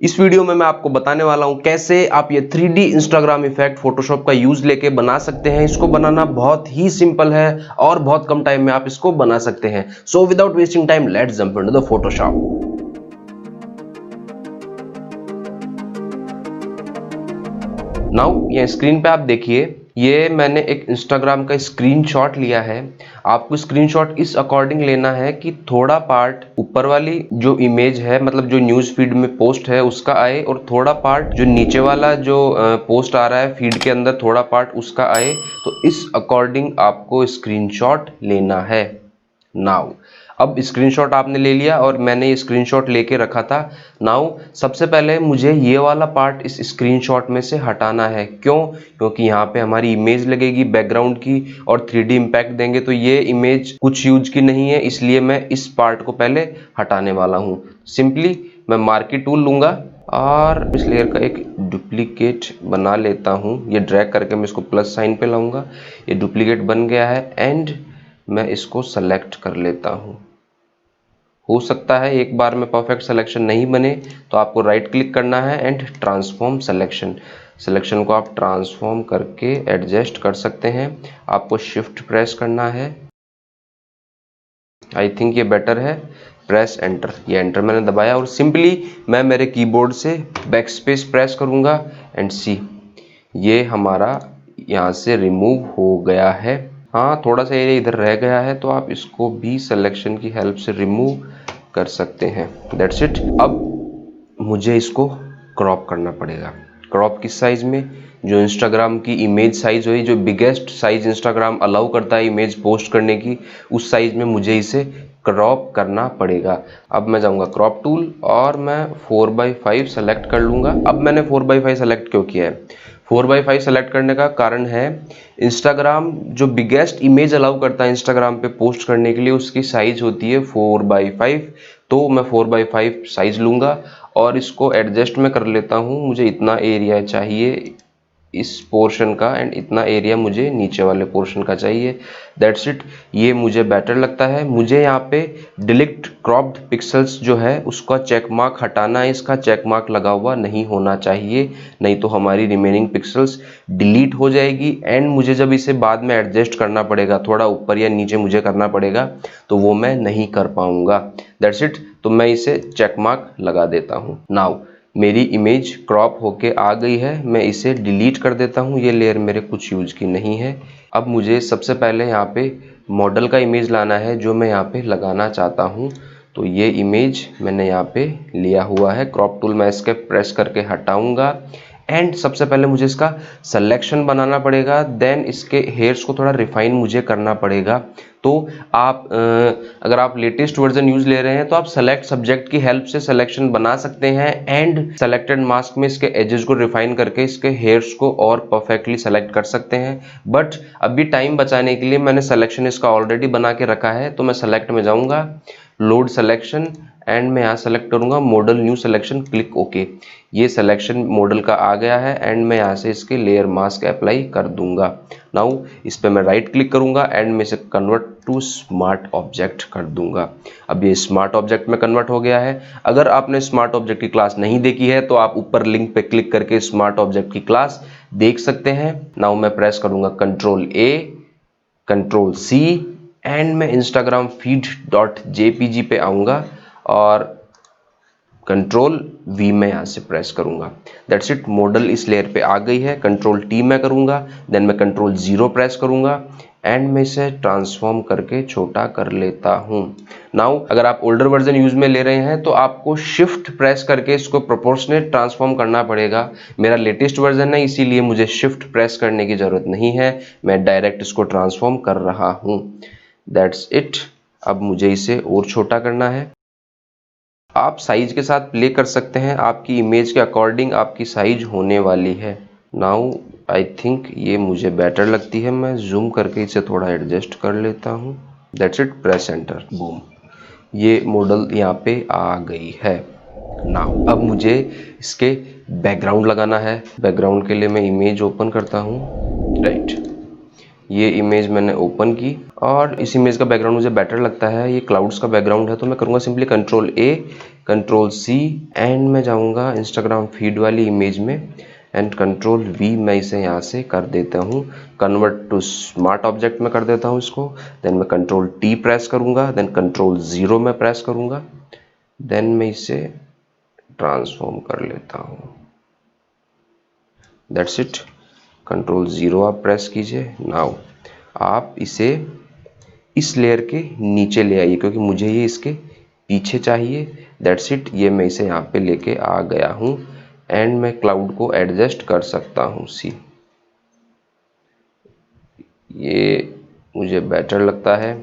इस वीडियो में मैं आपको बताने वाला हूं कैसे आप ये 3D इंस्टाग्राम इफेक्ट फोटोशॉप का यूज लेके बना सकते हैं। इसको बनाना बहुत ही सिंपल है और बहुत कम टाइम में आप इसको बना सकते हैं। So without wasting time let's jump into the Photoshop. Now ये स्क्रीन पे आप देखिए, ये मैंने एक इंस्टाग्राम का स्क्रीनशॉट लिया है। आपको स्क्रीनशॉट इस अकॉर्डिंग लेना है कि थोड़ा पार्ट ऊपर वाली जो इमेज है, मतलब जो न्यूज़ फीड में पोस्ट है उसका आए, और थोड़ा पार्ट जो नीचे वाला जो पोस्ट आ रहा है फीड के अंदर थोड़ा पार्ट उसका आए। तो इस अकॉर्डिंग आपको स्क्रीनशॉट लेना है। नाउ अब स्क्रीनशॉट आपने ले लिया और मैंने ये स्क्रीनशॉट लेके रखा था। नाउ सबसे पहले मुझे ये वाला पार्ट इस स्क्रीनशॉट में से हटाना है। क्यों? क्योंकि यहाँ पे हमारी इमेज लगेगी बैकग्राउंड की और 3D इम्पैक्ट देंगे, तो ये इमेज कुछ यूज की नहीं है, इसलिए मैं इस पार्ट को पहले हटाने वाला हूँ। सिंपली मैं मार्की टूल लूंगा और इस लेयर का एक डुप्लीकेट बना लेता हूँ। ये ड्रैग करके मैं इसको प्लस साइन पे लाऊंगा। ये डुप्लीकेट बन गया है एंड मैं इसको सेलेक्ट कर लेता हूँ। हो सकता है एक बार में परफेक्ट सिलेक्शन नहीं बने, तो आपको राइट क्लिक करना है एंड ट्रांसफॉर्म सिलेक्शन को आप ट्रांसफॉर्म करके एडजस्ट कर सकते हैं। आपको शिफ्ट प्रेस करना है। आई थिंक ये बेटर है। प्रेस एंटर, ये एंटर मैंने दबाया और सिंपली मैं मेरे कीबोर्ड से बैक स्पेस प्रेस करूंगा एंड सी ये हमारा यहाँ से रिमूव हो गया है। हाँ, थोड़ा सा एरिया इधर रह गया है, तो आप इसको भी सिलेक्शन की हेल्प से रिमूव कर सकते हैं। That's it. अब मुझे इसको क्रॉप करना पड़ेगा। क्रॉप किस साइज में? जो इंस्टाग्राम की इमेज साइज हुई, जो बिगेस्ट साइज इंस्टाग्राम अलाउ करता है इमेज पोस्ट करने की, उस साइज में मुझे इसे क्रॉप करना पड़ेगा। अब मैं जाऊंगा क्रॉप टूल और मैं 4:5 सेलेक्ट कर लूंगा। अब मैंने 4:5 सेलेक्ट क्यों किया है? 4:5 सेलेक्ट करने का कारण है, इंस्टाग्राम जो बिगेस्ट इमेज अलाउ करता है इंस्टाग्राम पे पोस्ट करने के लिए, उसकी साइज होती है 4:5। तो मैं 4:5 साइज लूंगा और इसको एडजस्ट में कर लेता हूँ। मुझे इतना एरिया चाहिए इस पोर्शन का एंड इतना एरिया मुझे नीचे वाले पोर्शन का चाहिए। That's it. ये मुझे बेटर लगता है। मुझे यहाँ पे डिलीट क्रॉप्ड पिक्सल्स जो है उसका चेक मार्क हटाना है। इसका चेक मार्क लगा हुआ नहीं होना चाहिए, नहीं तो हमारी रिमेनिंग पिक्सल्स डिलीट हो जाएगी एंड मुझे जब इसे बाद में एडजस्ट करना पड़ेगा, थोड़ा ऊपर या नीचे मुझे करना पड़ेगा, तो वो मैं नहीं कर पाऊंगा। That's it. तो मैं इसे चेक मार्क लगा देता हूँ। नाउ मेरी इमेज क्रॉप होके आ गई है, मैं इसे डिलीट कर देता हूँ। ये लेयर मेरे कुछ यूज की नहीं है। अब मुझे सबसे पहले यहाँ पे मॉडल का इमेज लाना है जो मैं यहाँ पे लगाना चाहता हूँ। तो ये इमेज मैंने यहाँ पे लिया हुआ है। क्रॉप टूल मैं इसके प्रेस करके हटाऊंगा एंड सबसे पहले मुझे इसका सिलेक्शन बनाना पड़ेगा। देन इसके हेयर्स को थोड़ा रिफाइन मुझे करना पड़ेगा। तो आप अगर आप लेटेस्ट वर्जन यूज ले रहे हैं तो आप सेलेक्ट सब्जेक्ट की हेल्प से सिलेक्शन बना सकते हैं एंड सेलेक्टेड मास्क में इसके एजेस को रिफाइन करके इसके हेयर्स को और परफेक्टली सेलेक्ट कर सकते हैं। बट अभी टाइम बचाने के लिए मैंने सिलेक्शन इसका ऑलरेडी बना के रखा है। तो मैं सेलेक्ट में जाऊंगा, लोड सिलेक्शन एंड मैं यहाँ सेलेक्ट करूंगा model new selection, click okay. ये सिलेक्शन मॉडल का आ गया है एंड मैं यहाँ से इसके लेयर मास्क अप्लाई कर दूंगा। नाउ इस पे मैं राइट क्लिक करूंगा एंड मैं इसे कन्वर्ट टू स्मार्ट ऑब्जेक्ट कर दूंगा। अब ये स्मार्ट ऑब्जेक्ट में कन्वर्ट हो गया है। अगर आपने स्मार्ट ऑब्जेक्ट की क्लास नहीं देखी है तो आप ऊपर लिंक पे क्लिक करके स्मार्ट ऑब्जेक्ट की क्लास देख सकते हैं। नाउ मैं प्रेस करूंगा Ctrl+A, Ctrl+C एंड मैं इंस्टाग्राम feed.jpg पे आऊंगा और Ctrl+V मैं यहाँ से प्रेस करूंगा। That's it. मॉडल इस लेयर पे आ गई है। Ctrl+T मैं करूंगा, देन मैं Ctrl+0 प्रेस करूंगा एंड मैं इसे ट्रांसफॉर्म करके छोटा कर लेता हूँ। नाउ अगर आप ओल्डर वर्जन यूज में ले रहे हैं तो आपको शिफ्ट प्रेस करके इसको प्रोपोर्शनेट ट्रांसफॉर्म करना पड़ेगा। मेरा लेटेस्ट वर्जन है इसीलिए मुझे शिफ्ट प्रेस करने की जरूरत नहीं है, मैं डायरेक्ट इसको ट्रांसफॉर्म कर रहा हूँ। That's it. अब मुझे इसे और छोटा करना है। आप साइज के साथ प्ले कर सकते हैं, आपकी इमेज के अकॉर्डिंग आपकी साइज होने वाली है। नाउ आई थिंक ये मुझे बेटर लगती है। मैं जूम करके इसे थोड़ा एडजस्ट कर लेता हूँ। That's it. Press enter, boom, ये मॉडल यहाँ पे आ गई है। नाउ अब मुझे इसके बैकग्राउंड लगाना है। बैकग्राउंड के लिए मैं इमेज ओपन करता हूँ। राइट, ये इमेज मैंने ओपन की और इस इमेज का बैकग्राउंड मुझे बेटर लगता है। ये क्लाउड्स का बैकग्राउंड है तो मैं करूँगा simply Ctrl+A control C and मैं जाऊंगा इंस्टाग्राम फीड वाली इमेज में एंड कंट्रोल वी मैं इसे यहाँ से कर देता हूँ, कन्वर्ट टू स्मार्ट ऑब्जेक्ट में कर देता हूँ इसको। देन मैं कंट्रोल टी प्रेस करूँगा, देन कंट्रोल 0 में प्रेस करूँगा, देन मैं इसे ट्रांसफॉर्म कर लेता हूँ। That's it. कंट्रोल 0 आप प्रेस कीजिए। नाउ आप इसे इस लेयर के नीचे ले आइए क्योंकि मुझे ये इसके पीछे चाहिए। That's it. ये मैं इसे यहाँ पे लेके आ गया हूँ एंड मैं क्लाउड को एडजस्ट कर सकता हूँ। सी, ये मुझे बेटर लगता है।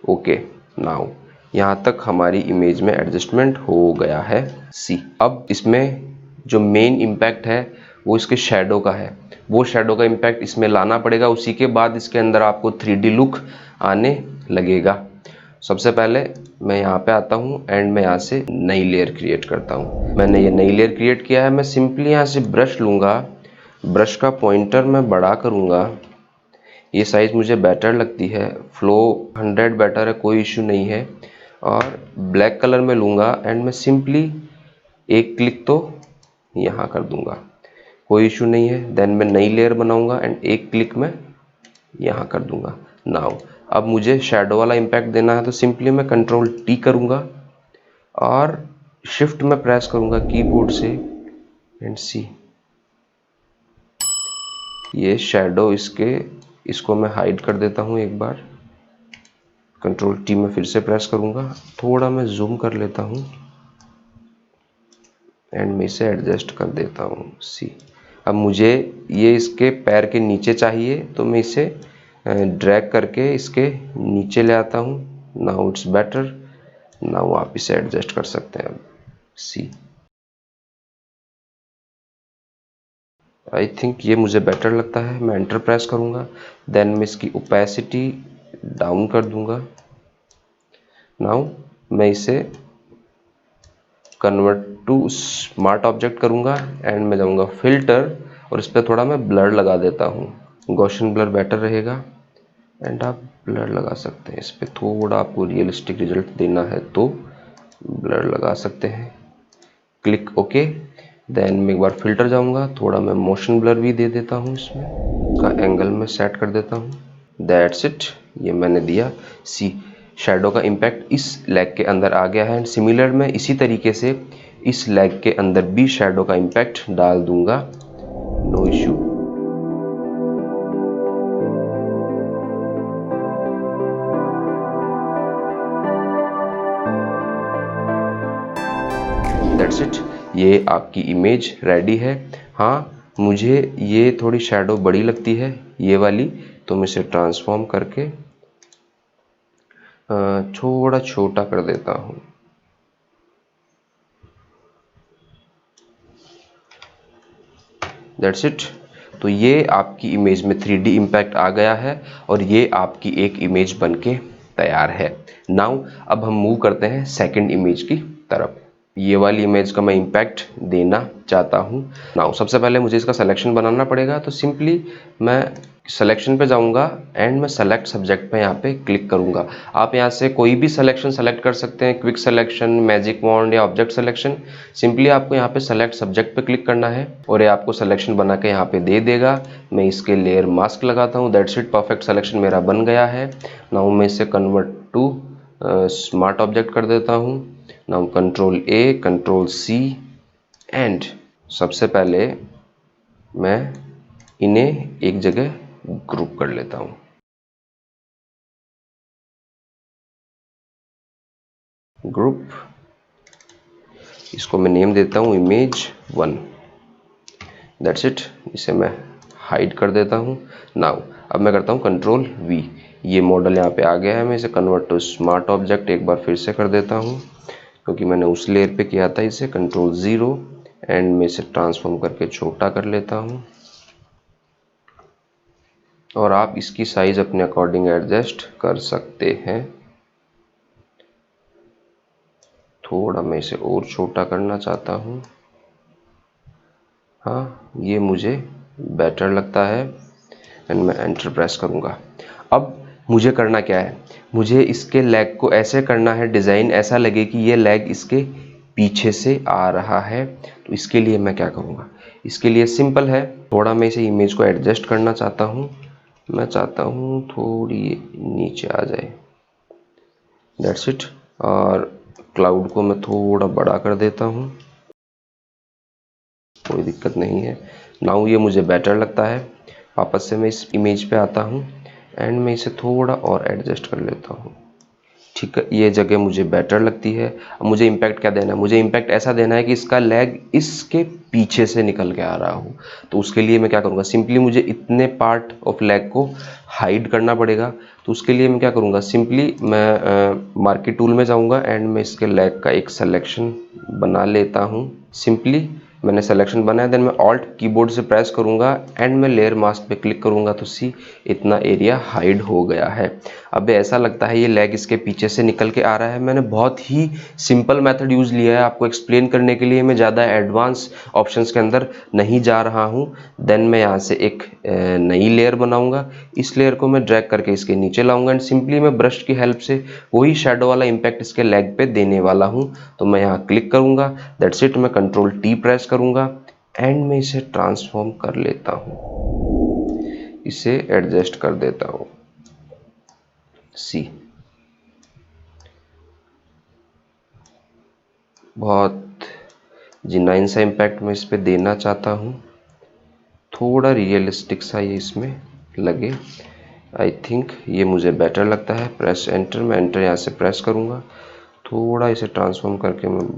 ओके, नाउ यहाँ तक हमारी इमेज में एडजस्टमेंट हो गया है। सी, अब इसमें जो मेन इम्पैक्ट है वो इसके शैडो का है, वो शैडो का इम्पैक्ट इसमें लाना पड़ेगा, उसी के बाद इसके अंदर आपको 3D लुक आने लगेगा। सबसे पहले मैं यहाँ पे आता हूँ एंड मैं यहाँ से नई लेयर क्रिएट करता हूँ। मैंने ये नई लेयर क्रिएट किया है। मैं सिंपली यहाँ से ब्रश लूँगा, ब्रश का पॉइंटर मैं बड़ा करूँगा, ये साइज़ मुझे बेटर लगती है, फ्लो 100 बेटर है, कोई इशू नहीं है। और ब्लैक कलर में लूँगा एंड मैं सिंपली एक क्लिक तो यहाँ कर दूँगा, कोई इशू नहीं है। देन मैं नई लेयर बनाऊँगा एंड एक क्लिक में यहाँ कर दूँगा। नाउ अब मुझे शैडो वाला इम्पैक्ट देना है तो सिंपली मैं कंट्रोल टी करूँगा और शिफ्ट में प्रेस करूँगा कीबोर्ड से एंड सी, ये शैडो इसको मैं हाइड कर देता हूँ एक बार। कंट्रोल टी में फिर से प्रेस करूँगा, थोड़ा मैं जूम कर लेता हूँ एंड मैं इसे एडजस्ट कर देता हूँ। सी, अब मुझे ये इसके पैर के नीचे चाहिए तो मैं इसे ड्रैग करके इसके नीचे ले आता हूँ। Now it's better. नाउ आप इसे एडजस्ट कर सकते हैं। सी, आई थिंक ये मुझे बेटर लगता है। मैं एंटर प्रेस करूँगा, देन मैं इसकी ओपेसिटी डाउन कर दूँगा। नाउ मैं इसे कन्वर्ट टू स्मार्ट ऑब्जेक्ट करूँगा एंड मैं जाऊँगा फिल्टर और इस पर थोड़ा मैं ब्लर लगा देता हूँ। गॉसियन ब्लर बेटर रहेगा एंड आप ब्लर लगा सकते हैं। इस पर थोड़ा आपको रियलिस्टिक रिजल्ट देना है तो ब्लर लगा सकते हैं। Click okay. देन मैं एक बार फिल्टर जाऊँगा, थोड़ा मैं मोशन ब्लर भी दे देता हूँ, इसमें का एंगल में सेट कर देता हूँ। दैट्स इट, ये मैंने दिया। सी, शैडो का इम्पैक्ट इस लेग के अंदर आ गया है एंड सिमिलर मैं इसी तरीके से इस लेग के अंदर भी शैडो का इम्पैक्ट डाल दूंगा, नो इश्यू। दैट्स इट, ये आपकी इमेज रेडी है। हाँ, मुझे ये थोड़ी शैडो बड़ी लगती है ये वाली, तो मैं इसे ट्रांसफॉर्म करके थोड़ा छोटा कर देता हूँ। That's it. तो ये आपकी इमेज में 3D इम्पैक्ट आ गया है और ये आपकी एक इमेज बनके तैयार है। नाउ अब हम मूव करते हैं सेकंड इमेज की तरफ। ये वाली इमेज का मैं इम्पैक्ट देना चाहता हूँ। नाउ सबसे पहले मुझे इसका सिलेक्शन बनाना पड़ेगा, तो सिंपली मैं सिलेक्शन पे जाऊंगा एंड मैं सेलेक्ट सब्जेक्ट पे यहाँ पे क्लिक करूंगा। आप यहाँ से कोई भी सिलेक्शन सेलेक्ट कर सकते हैं, क्विक सिलेक्शन, मैजिक वॉन्ड या ऑब्जेक्ट सिलेक्शन। सिंपली आपको यहाँ पे सेलेक्ट सब्जेक्ट पे क्लिक करना है और ये आपको सिलेक्शन बना के यहाँ पे दे देगा। मैं इसके लेयर मास्क लगाता हूँ। दैट्स इट, परफेक्ट सिलेक्शन मेरा बन गया है। नाउ मैं इसे कन्वर्ट टू स्मार्ट ऑब्जेक्ट कर देता हूँ। Now control A, control C and सबसे पहले मैं इन्हें एक जगह ग्रुप कर लेता हूँ। ग्रुप, इसको मैं नेम देता हूँ image1। दैट्स इट, इसे मैं हाइड कर देता हूँ। नाउ अब मैं करता हूँ कंट्रोल वी, ये मॉडल यहाँ पे आ गया है। मैं इसे कन्वर्ट टू स्मार्ट ऑब्जेक्ट एक बार फिर से कर देता हूँ क्योंकि मैंने उस लेयर पे किया था इसे। कंट्रोल 0 एंड मैं इसे ट्रांसफॉर्म करके छोटा कर लेता हूँ और आप इसकी साइज अपने अकॉर्डिंग एडजस्ट कर सकते हैं। थोड़ा मैं इसे और छोटा करना चाहता हूँ। हाँ, ये मुझे बेटर लगता है एंड मैं एंटर प्रेस करूँगा। अब मुझे करना क्या है, मुझे इसके लेग को ऐसे करना है, डिज़ाइन ऐसा लगे कि ये लेग इसके पीछे से आ रहा है। तो इसके लिए मैं क्या करूँगा, इसके लिए सिंपल है, थोड़ा मैं इसे इमेज को एडजस्ट करना चाहता हूँ। मैं चाहता हूँ थोड़ी नीचे आ जाए, दैट्स इट। और क्लाउड को मैं थोड़ा बड़ा कर देता हूँ, कोई दिक्कत नहीं है। नाउ ये मुझे बेटर लगता है। वापस से मैं इस इमेज पे आता हूँ एंड मैं इसे थोड़ा और एडजस्ट कर लेता हूँ। ठीक है, ये जगह मुझे बेटर लगती है। अब मुझे इम्पैक्ट क्या देना है, मुझे इम्पैक्ट ऐसा देना है कि इसका लेग इसके पीछे से निकल के आ रहा हो। तो उसके लिए मैं क्या करूँगा, सिंपली मुझे इतने पार्ट ऑफ लेग को हाइड करना पड़ेगा। तो उसके लिए मैं क्या करूँगा, सिंपली मैं मार्केट टूल में जाऊँगा एंड मैं इसके लेग का एक सिलेक्शन बना लेता हूँ। सिंपली मैंने सिलेक्शन बनाया, देन मैं ऑल्ट कीबोर्ड से प्रेस करूंगा एंड मैं लेयर मास्क पे क्लिक करूंगा तो सी इतना एरिया हाइड हो गया है। अब ऐसा लगता है ये लेग इसके पीछे से निकल के आ रहा है। मैंने बहुत ही सिंपल मेथड यूज़ लिया है आपको एक्सप्लेन करने के लिए, मैं ज़्यादा एडवांस ऑप्शंस के अंदर नहीं जा रहा हूँ। देन मैं यहाँ से एक नई लेयर बनाऊंगा, इस लेयर को मैं ड्रैग करके इसके नीचे लाऊंगा एंड सिंपली मैं ब्रश की हेल्प से वही शेडो वाला इम्पैक्ट इसके लेग पे देने वाला हूँ। तो मैं यहाँ क्लिक करूंगा, दैट्स इट। मैं कंट्रोल टी प्रेस करूंगा एंड मैं इसे ट्रांसफॉर्म कर लेता हूँ, इसे एडजस्ट कर देता हूँ, सी। बहुत जिनाइन सा इम्पैक्ट मैं इस पे देना चाहता हूँ, थोड़ा रियलिस्टिक सा ये इसमें लगे। आई थिंक ये मुझे बेटर लगता है। प्रेस एंटर, मैं एंटर यहाँ से प्रेस करूँगा, थोड़ा इसे ट्रांसफॉर्म करके मैं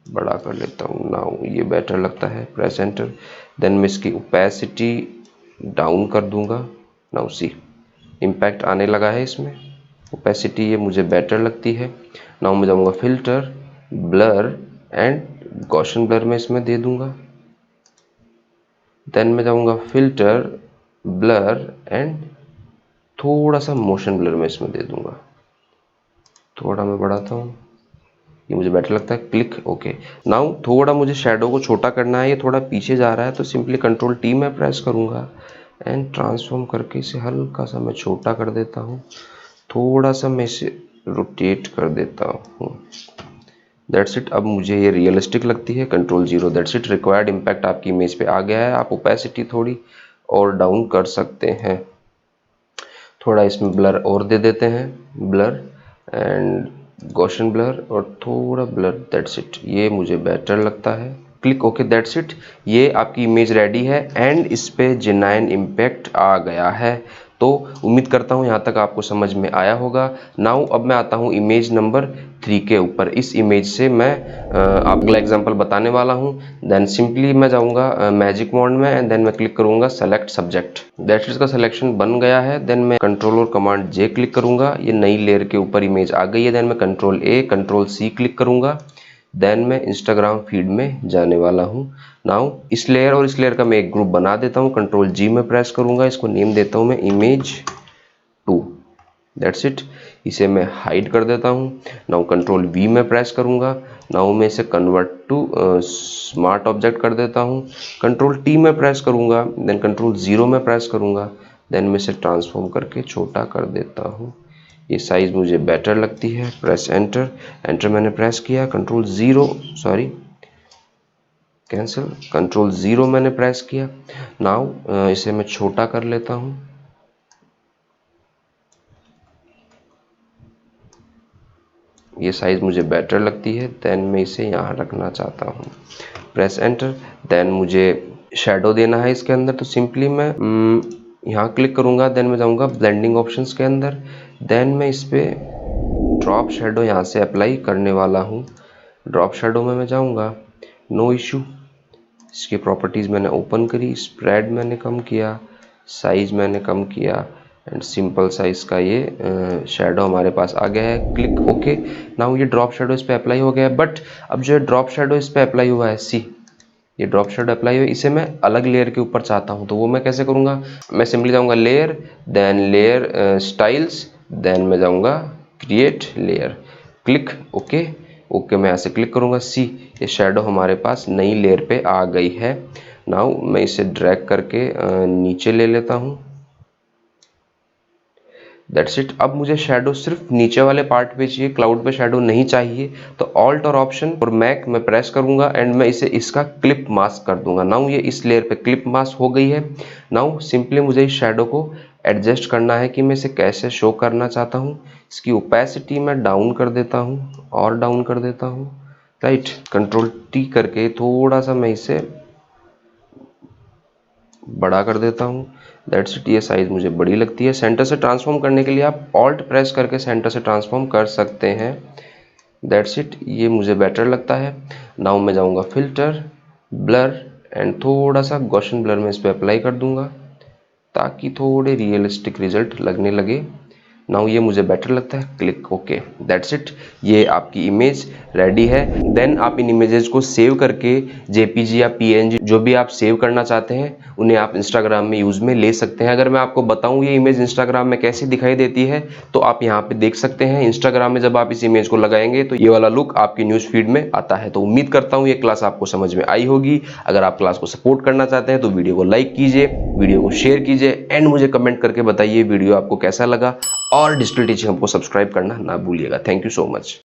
बड़ा कर लेता हूँ। नाउ ये बेटर लगता है, प्रेस एंटर। देन मैं इसकी ओपेसिटी डाउन कर दूंगा। नाउ सी इम्पैक्ट आने लगा है इसमें, ओपेसिटी ये मुझे बेटर लगती है। नाउ मैं जाऊँगा filter, blur and Gaussian blur में इसमें दे दूंगा। देन मैं जाऊँगा फिल्टर, ब्लर एंड थोड़ा सा मोशन ब्लर में इसमें दे दूंगा। थोड़ा मैं बढ़ाता हूँ, ये मुझे बेटर लगता है, क्लिक ओके। नाउ थोड़ा मुझे शेडो को छोटा करना है, ये थोड़ा पीछे जा रहा है, तो सिंपली कंट्रोल टी में प्रेस करूँगा एंड ट्रांसफॉर्म करके इसे हल्का सा मैं छोटा कर देता हूँ। थोड़ा सा मैं इसे रोटेट कर देता हूँ, दैट्स इट। अब मुझे ये रियलिस्टिक लगती है। Control 0, that's it. Required impact आपकी इमेज पे आ गया है। आप ओपेसिटी थोड़ी और डाउन कर सकते हैं, थोड़ा इसमें ब्लर और दे देते हैं, ब्लर एंड गॉसियन ब्लर और थोड़ा ब्लर, दैट्स इट। ये मुझे बेटर लगता है, क्लिक ओके, दैट्स इट। ये आपकी इमेज रेडी है एंड इस पे जेन्युइन इम्पैक्ट आ गया है। तो उम्मीद करता हूँ यहाँ तक आपको समझ में आया होगा। नाउ अब मैं आता हूँ इमेज नंबर 3 के ऊपर। इस इमेज से मैं आपको अगला एग्जांपल बताने वाला हूँ। देन सिंपली मैं जाऊँगा मैजिक मोड में एंड देन मैं क्लिक करूँगा सेलेक्ट सब्जेक्ट, दैट इज का सिलेक्शन बन गया है। देन मैं कंट्रोल और कमांड जे क्लिक करूँगा, ये नई लेयर के ऊपर इमेज आ गई है। देन मैं control A control C click करूँगा, देन मैं इंस्टाग्राम फीड में जाने वाला हूँ। नाउ इस लेयर और इस लेयर का मैं एक ग्रुप बना देता हूँ, कंट्रोल जी में प्रेस करूँगा, इसको नेम देता हूँ मैं इमेज 2, दैट्स इट। इसे मैं हाइड कर देता हूँ। नाउ कंट्रोल वी में प्रेस करूँगा, नाउ मैं इसे कन्वर्ट टू स्मार्ट ऑब्जेक्ट कर देता हूँ। कंट्रोल टी में प्रेस करूँगा, देन कंट्रोल 0 में प्रेस करूँगा, देन मैं इसे ट्रांसफॉर्म करके छोटा कर देता हूँ। ये साइज़ मुझे बेटर लगती है। प्रेस एंटर, एंटर मैंने प्रेस किया, कंट्रोल 0 सॉरी कैंसिल, कंट्रोल 0 मैंने प्रेस किया। नाउ इसे मैं छोटा कर लेता हूँ, ये साइज़ मुझे बेटर लगती है। देन मैं इसे यहाँ रखना चाहता हूँ, प्रेस एंटर। देन मुझे शेडो देना है इसके अंदर, तो सिंपली मैं यहाँ क्लिक करूँगा, देन मैं जाऊँगा ब्लेंडिंग ऑप्शंस के अंदर, देन मैं इस पर ड्रॉप शेडो यहाँ से अप्लाई करने वाला हूँ। ड्रॉप शेडो में मैं जाऊँगा, नो इशू। इसकी प्रॉपर्टीज़ मैंने ओपन करी, स्प्रेड मैंने कम किया, साइज़ मैंने कम किया एंड सिंपल साइज़ का ये शेडो हमारे पास आ गया है, क्लिक ओके। नाउ ये ड्रॉप शेडो इस पे अप्लाई हो गया है। बट अब जो ड्रॉप शेडो इस पे अप्लाई हुआ है, सी ये ड्रॉप शेडो अप्लाई हुआ है, इसे मैं अलग लेयर के ऊपर चाहता हूँ, तो वो मैं कैसे करूँगा, मैं सिंपली जाऊँगा layer, then layer styles, then मैं जाऊँगा create layer, click okay. Okay मैं यहाँ से क्लिक करूँगा, सी ये शेडो हमारे पास नई लेयर पे आ गई है। नाउ मैं इसे ड्रैग करके नीचे ले लेता हूँ, दैट्स इट। अब मुझे शेडो सिर्फ नीचे वाले पार्ट पे चाहिए, क्लाउड पे शेडो नहीं चाहिए, तो ऑल्ट और ऑप्शन और मैक मैं प्रेस करूंगा एंड मैं इसे इसका क्लिप मास्क कर दूंगा। नाउ ये इस लेयर पे क्लिप मास्क हो गई है। नाउ सिंपली मुझे इस शेडो को एडजस्ट करना है कि मैं इसे कैसे शो करना चाहता हूँ। इसकी ओपेसिटी मैं डाउन कर देता हूँ और डाउन कर देता हूँ, राइट। कंट्रोल टी करके थोड़ा सा मैं इसे बड़ा कर देता हूँ। That's it. ये साइज मुझे बड़ी लगती है। सेंटर से ट्रांसफॉर्म करने के लिए आप ऑल्ट प्रेस करके सेंटर से ट्रांसफॉर्म कर सकते हैं। That's it. ये मुझे बेटर लगता है। नाउ मैं जाऊँगा फिल्टर, ब्लर एंड थोड़ा सा गॉसियन ब्लर में इस पर अप्लाई कर दूंगा ताकि थोड़े रियलिस्टिक रिजल्ट लगने लगे। नाउ ये मुझे बेटर लगता है। Click okay. That's it. ये आपकी इमेज रेडी है। देन आप इन इमेजेस को सेव करके जेपीजी या पीएनजी जो भी आप सेव करना चाहते हैं उन्हें आप इंस्टाग्राम में यूज में ले सकते हैं। अगर मैं आपको बताऊं ये इमेज इंस्टाग्राम में कैसी दिखाई देती है तो आप यहाँ पे देख सकते हैं। इंस्टाग्राम में जब आप इस इमेज को लगाएंगे तो ये वाला लुक आपकी न्यूज फीड में आता है। तो उम्मीद करता हूँ ये क्लास आपको समझ में आई होगी। अगर आप क्लास को सपोर्ट करना चाहते हैं तो वीडियो को लाइक कीजिए, वीडियो को शेयर कीजिए एंड मुझे कमेंट करके बताइए वीडियो आपको कैसा लगा। और डिजिटल टीचिंग हमको सब्सक्राइब करना ना भूलिएगा। Thank you so much.